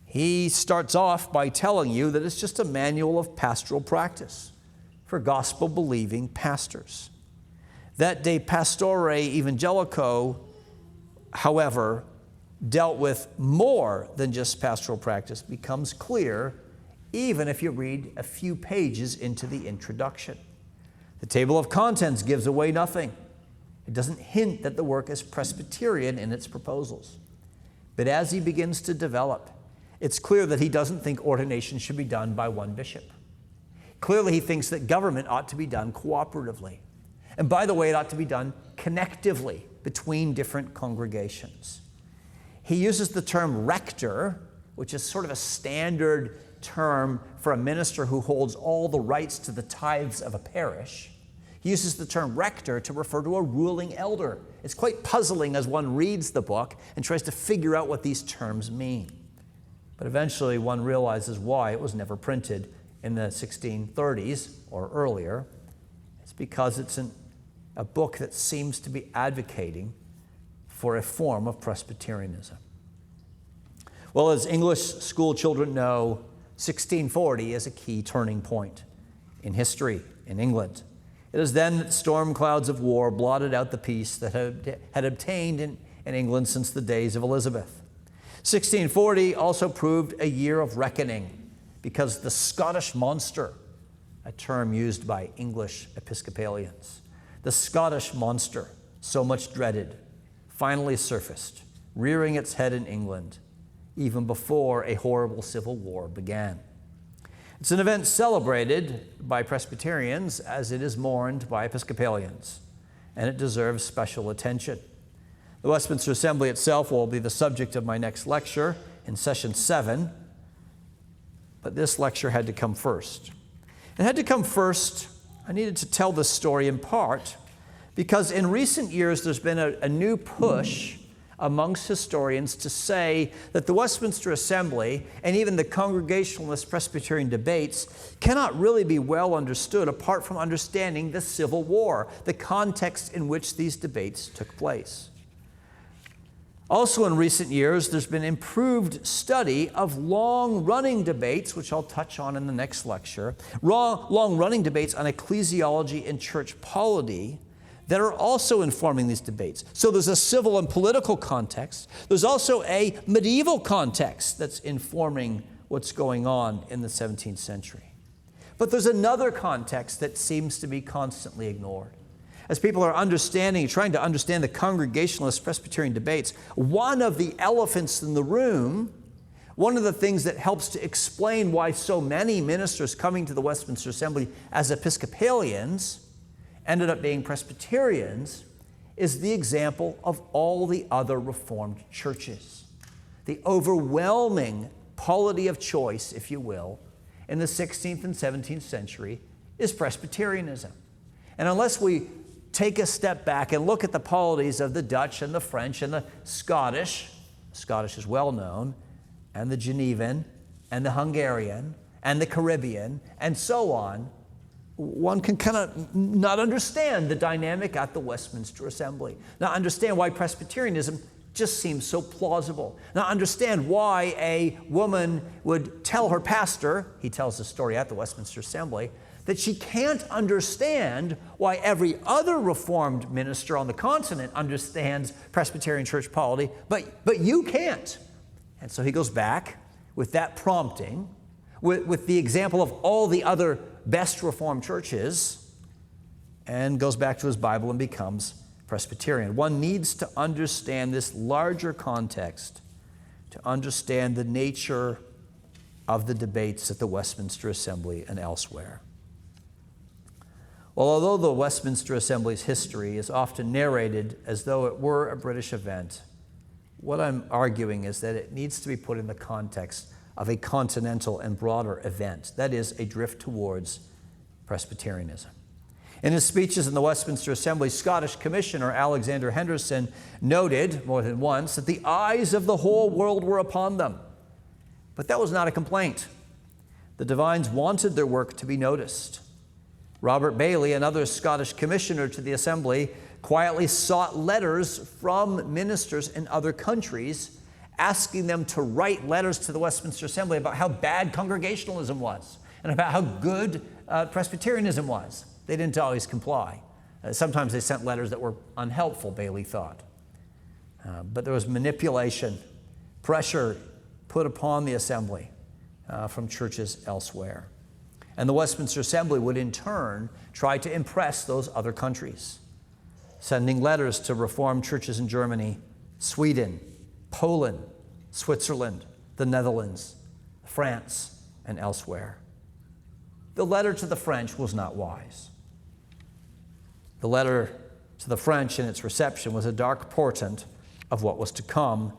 he starts off by telling you that it's just a manual of pastoral practice for gospel-believing pastors. That De Pastore Evangelico, however, dealt with more than just pastoral practice becomes clear even if you read a few pages into the introduction. The table of contents gives away nothing. It doesn't hint that the work is Presbyterian in its proposals. But as he begins to develop, it's clear that he doesn't think ordination should be done by one bishop. Clearly, he thinks that government ought to be done cooperatively. And by the way, it ought to be done connectively between different congregations. He uses the term rector, which is sort of a standard term for a minister who holds all the rights to the tithes of a parish. He uses the term rector to refer to a ruling elder. It's quite puzzling as one reads the book and tries to figure out what these terms mean. But eventually one realizes why it was never printed in the 1630s or earlier. It's because it's a book that seems to be advocating for a form of Presbyterianism. Well, as English school children know, 1640 is a key turning point in history in England. It is then that storm clouds of war blotted out the peace that had obtained in England since the days of Elizabeth. 1640 also proved a year of reckoning because the Scottish monster, a term used by English Episcopalians, the Scottish monster, so much dreaded, finally surfaced, rearing its head in England, even before a horrible civil war began. It's an event celebrated by Presbyterians as it is mourned by Episcopalians, and it deserves special attention. The Westminster Assembly itself will be the subject of my next lecture in session 7, but this lecture had to come first. It had to come first. I needed to tell this story in part because in recent years there's been a new push amongst historians to say that the Westminster Assembly and even the Congregationalist Presbyterian debates cannot really be well understood apart from understanding the Civil War, the context in which these debates took place. Also in recent years, there's been improved study of long-running debates, which I'll touch on in the next lecture, long-running debates on ecclesiology and church polity that are also informing these debates. So there's a civil and political context. There's also a medieval context that's informing what's going on in the 17th century. But there's another context that seems to be constantly ignored. As people are trying to understand the Congregationalist Presbyterian debates, one of the elephants in the room, one of the things that helps to explain why so many ministers coming to the Westminster Assembly as Episcopalians ended up being Presbyterians, is the example of all the other Reformed churches. The overwhelming polity of choice, if you will, in the 16th and 17th century is Presbyterianism. And unless we take a step back and look at the polities of the Dutch and the French and the Scottish is well known, and the Genevan and the Hungarian and the Caribbean and so on, one can kind of not understand the dynamic at the Westminster Assembly, not understand why Presbyterianism just seems so plausible, not understand why a woman would tell her pastor, he tells the story at the Westminster Assembly, that she can't understand why every other Reformed minister on the continent understands Presbyterian church polity, but you can't. And so he goes back with that prompting, with the example of all the other best Reformed churches, and goes back to his Bible and becomes Presbyterian. One needs to understand this larger context to understand the nature of the debates at the Westminster Assembly and elsewhere. Well, although the Westminster Assembly's history is often narrated as though it were a British event, what I'm arguing is that it needs to be put in the context of a continental and broader event, that is, a drift towards Presbyterianism. In his speeches in the Westminster Assembly, Scottish Commissioner Alexander Henderson noted more than once that the eyes of the whole world were upon them. But that was not a complaint. The divines wanted their work to be noticed. Robert Bailey, another Scottish commissioner to the Assembly, quietly sought letters from ministers in other countries, asking them to write letters to the Westminster Assembly about how bad Congregationalism was and about how good Presbyterianism was. They didn't always comply. Sometimes they sent letters that were unhelpful, Bailey thought. But there was manipulation, pressure put upon the Assembly from churches elsewhere. And the Westminster Assembly would in turn try to impress those other countries, sending letters to Reformed churches in Germany, Sweden, Poland, Switzerland, the Netherlands, France, and elsewhere. The letter to the French was not wise. The letter to the French in its reception was a dark portent of what was to come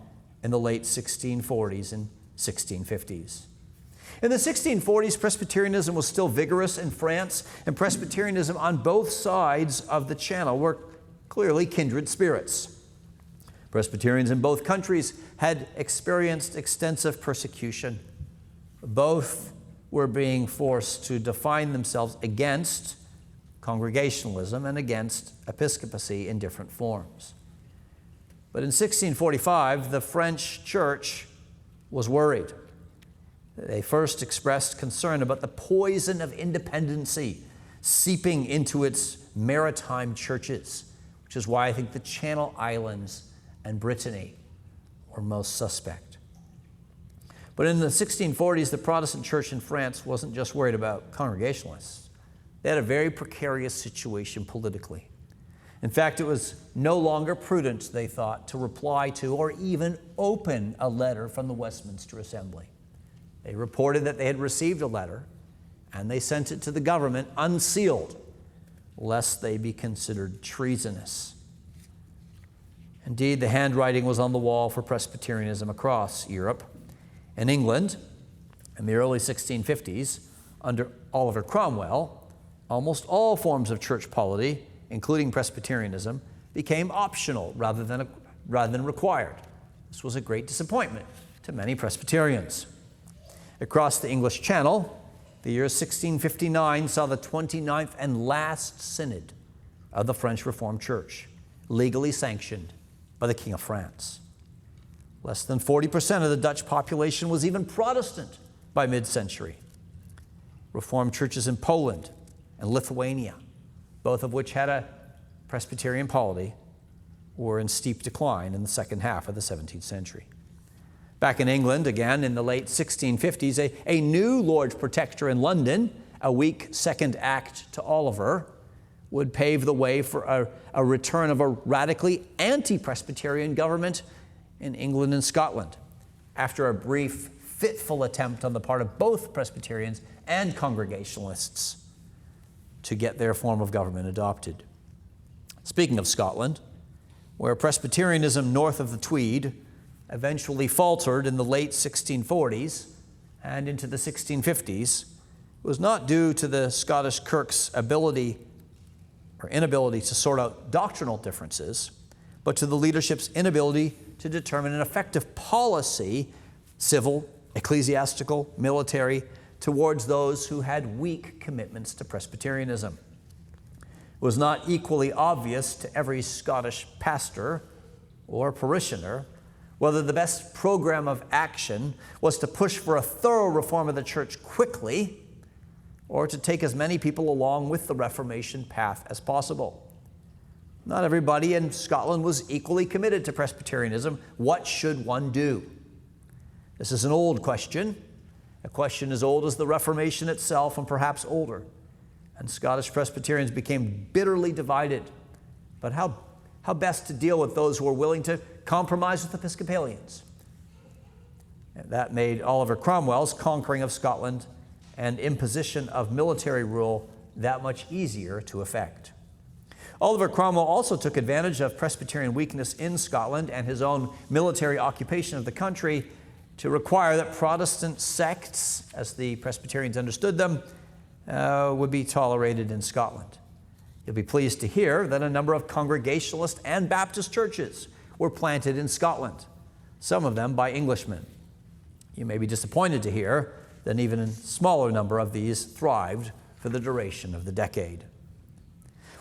in the late 1640s and 1650s. In the 1640s, Presbyterianism was still vigorous in France, and Presbyterianism on both sides of the Channel were clearly kindred spirits. Presbyterians in both countries had experienced extensive persecution. Both were being forced to define themselves against Congregationalism and against episcopacy in different forms. But in 1645, the French church was worried. They first expressed concern about the poison of independency seeping into its maritime churches, which is why I think the Channel Islands and Brittany were most suspect. But in the 1640s, the Protestant church in France wasn't just worried about Congregationalists. They had a very precarious situation politically. In fact, it was no longer prudent, they thought, to reply to or even open a letter from the Westminster Assembly. They reported that they had received a letter, and they sent it to the government unsealed, lest they be considered treasonous. Indeed, the handwriting was on the wall for Presbyterianism across Europe. In England, in the early 1650s, under Oliver Cromwell, almost all forms of church polity, including Presbyterianism, became optional rather than required. This was a great disappointment to many Presbyterians. Across the English Channel, the year 1659 saw the 29th and last synod of the French Reformed Church, legally sanctioned by the King of France. Less than 40% of the Dutch population was even Protestant by mid-century. Reformed churches in Poland and Lithuania, both of which had a Presbyterian polity, were in steep decline in the second half of the 17th century. Back in England, again, in the late 1650s, a new Lord Protector in London, a weak second act to Oliver, would pave the way for a return of a radically anti-Presbyterian government in England and Scotland, after a brief, fitful attempt on the part of both Presbyterians and Congregationalists to get their form of government adopted. Speaking of Scotland, where Presbyterianism north of the Tweed eventually faltered in the late 1640s and into the 1650s, it was not due to the Scottish Kirk's ability or inability to sort out doctrinal differences, but to the leadership's inability to determine an effective policy, civil, ecclesiastical, military, towards those who had weak commitments to Presbyterianism. It was not equally obvious to every Scottish pastor or parishioner whether the best program of action was to push for a thorough reform of the church quickly or to take as many people along with the Reformation path as possible. Not everybody in Scotland was equally committed to Presbyterianism. What should one do? This is an old question, a question as old as the Reformation itself and perhaps older. And Scottish Presbyterians became bitterly divided. But how best to deal with those who were willing to compromise with Episcopalians? And that made Oliver Cromwell's conquering of Scotland and imposition of military rule that much easier to effect. Oliver Cromwell also took advantage of Presbyterian weakness in Scotland and his own military occupation of the country to require that Protestant sects, as the Presbyterians understood them, would be tolerated in Scotland. You'll be pleased to hear that a number of Congregationalist and Baptist churches were planted in Scotland, some of them by Englishmen. You may be disappointed to hear that an even smaller number of these thrived for the duration of the decade.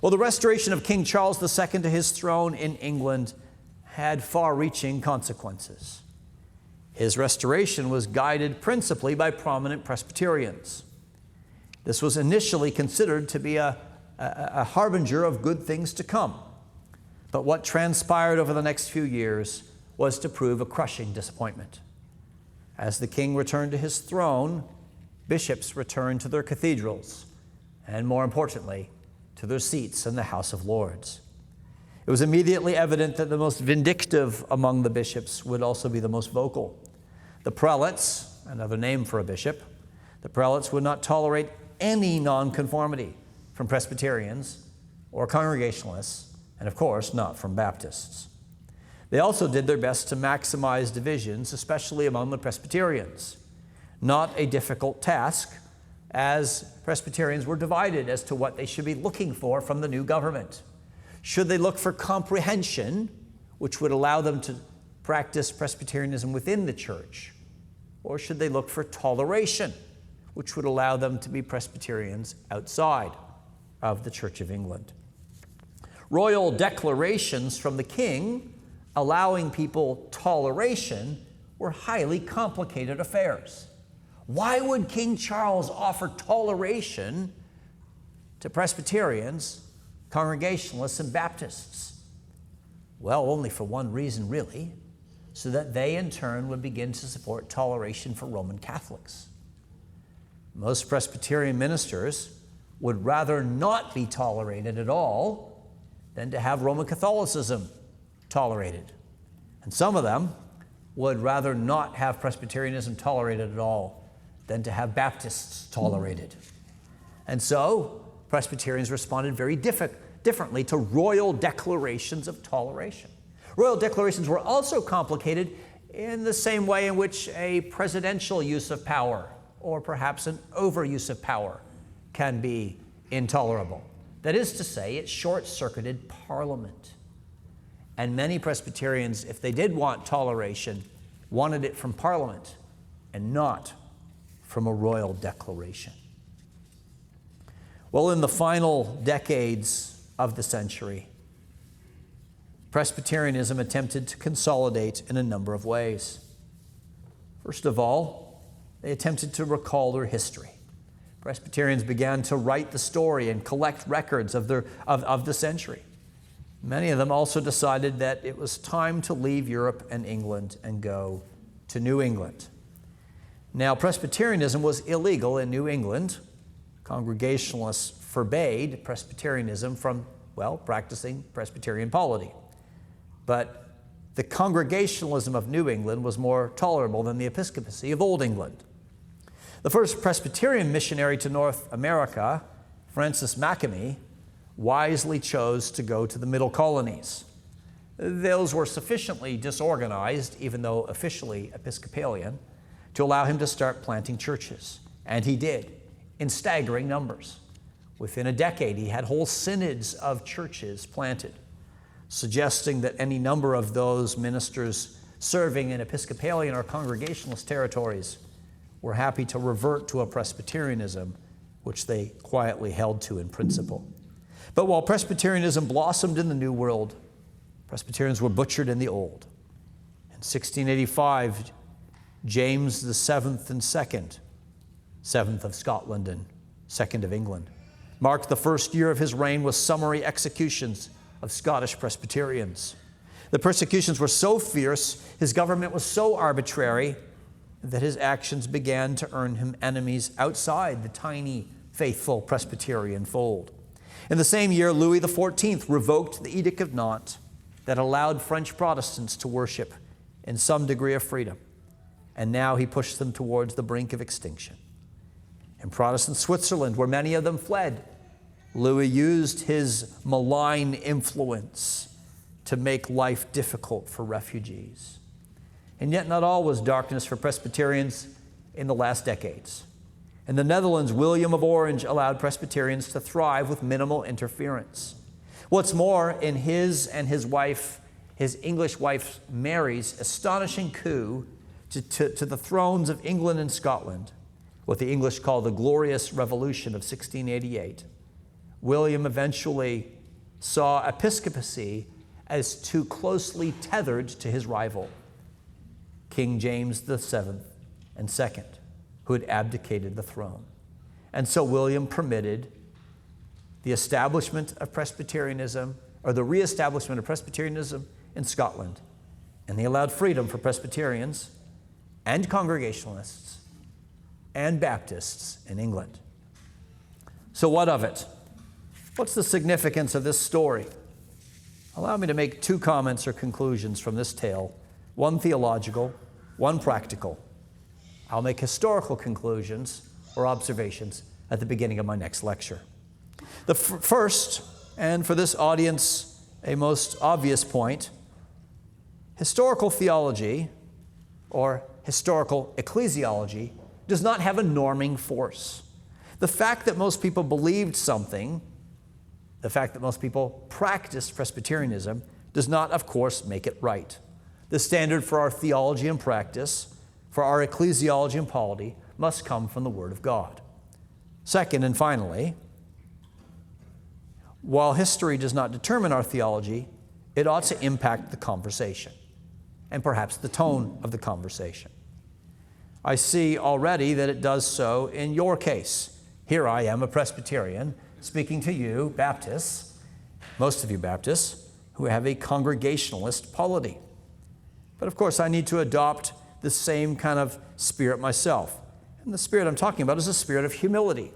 Well, the restoration of King Charles II to his throne in England had far-reaching consequences. His restoration was guided principally by prominent Presbyterians. This was initially considered to be a harbinger of good things to come. But what transpired over the next few years was to prove a crushing disappointment. As the king returned to his throne, bishops returned to their cathedrals, and more importantly, to their seats in the House of Lords. It was immediately evident that the most vindictive among the bishops would also be the most vocal. The prelates, another name for a bishop, the prelates would not tolerate any nonconformity from Presbyterians or Congregationalists, and of course, not from Baptists. They also did their best to maximize divisions, especially among the Presbyterians. Not a difficult task, as Presbyterians were divided as to what they should be looking for from the new government. Should they look for comprehension, which would allow them to practice Presbyterianism within the church? Or should they look for toleration, which would allow them to be Presbyterians outside of the Church of England? Royal declarations from the king allowing people toleration were highly complicated affairs. Why would King Charles offer toleration to Presbyterians, Congregationalists, and Baptists? Well, only for one reason, really, so that they in turn would begin to support toleration for Roman Catholics. Most Presbyterian ministers would rather not be tolerated at all than to have Roman Catholicism tolerated. And some of them would rather not have Presbyterianism tolerated at all than to have Baptists tolerated. And so Presbyterians responded very differently to royal declarations of toleration. Royal declarations were also complicated in the same way in which a presidential use of power, or perhaps an overuse of power, can be intolerable. That is to say, it short-circuited Parliament. And many Presbyterians, if they did want toleration, wanted it from Parliament and not from a royal declaration. Well, in the final decades of the century, Presbyterianism attempted to consolidate in a number of ways. First of all, they attempted to recall their history. Presbyterians began to write the story and collect records of the century. Many of them also decided that it was time to leave Europe and England and go to New England. Now, Presbyterianism was illegal in New England. Congregationalists forbade Presbyterianism from, practicing Presbyterian polity. But the Congregationalism of New England was more tolerable than the Episcopacy of Old England. The first Presbyterian missionary to North America, Francis Makemie, wisely chose to go to the Middle Colonies. Those were sufficiently disorganized, even though officially Episcopalian, to allow him to start planting churches. And he did, in staggering numbers. Within a decade, he had whole synods of churches planted, suggesting that any number of those ministers serving in Episcopalian or Congregationalist territories were happy to revert to a Presbyterianism which they quietly held to in principle. But while Presbyterianism blossomed in the New World, Presbyterians were butchered in the Old. In 1685, James VII and II, seventh of Scotland and second of England, marked the first year of his reign with summary executions of Scottish Presbyterians. The persecutions were so fierce, his government was so arbitrary, that his actions began to earn him enemies outside the tiny, faithful Presbyterian fold. In the same year, Louis XIV revoked the Edict of Nantes that allowed French Protestants to worship in some degree of freedom, and now he pushed them towards the brink of extinction. In Protestant Switzerland, where many of them fled, Louis used his malign influence to make life difficult for refugees. And yet not all was darkness for Presbyterians in the last decades. In the Netherlands, William of Orange allowed Presbyterians to thrive with minimal interference. What's more, in his and his English wife Mary's astonishing coup to the thrones of England and Scotland, what the English call the Glorious Revolution of 1688, William eventually saw episcopacy as too closely tethered to his rival, King James VII and II, who had abdicated the throne. And so William permitted the establishment of Presbyterianism, or the reestablishment of Presbyterianism in Scotland. And he allowed freedom for Presbyterians and Congregationalists and Baptists in England. So what of it? What's the significance of this story? Allow me to make two comments or conclusions from this tale, one theological, one practical. I'll make historical conclusions or observations at the beginning of my next lecture. The first and for this audience, a most obvious point, historical theology, or historical ecclesiology, does not have a norming force. The fact that most people believed something, the fact that most people practiced Presbyterianism, does not, of course, make it right. The standard for our theology and practice, for our ecclesiology and polity, must come from the Word of God. Second and finally, while history does not determine our theology, it ought to impact the conversation and perhaps the tone of the conversation. I see already that it does so in your case. Here I am, a Presbyterian, speaking to you, Baptists, most of you Baptists, who have a Congregationalist polity. But of course, I need to adopt the same kind of spirit myself. And the spirit I'm talking about is a spirit of humility.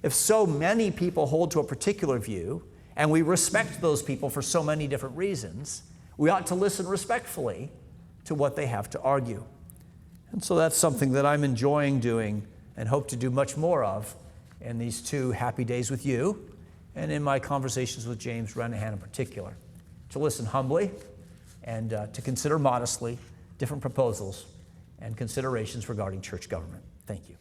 If so many people hold to a particular view, and we respect those people for so many different reasons, we ought to listen respectfully to what they have to argue. And so that's something that I'm enjoying doing and hope to do much more of in these 2 happy days with you and in my conversations with James Renahan in particular, to listen humbly and to consider modestly different proposals and considerations regarding church government. Thank you.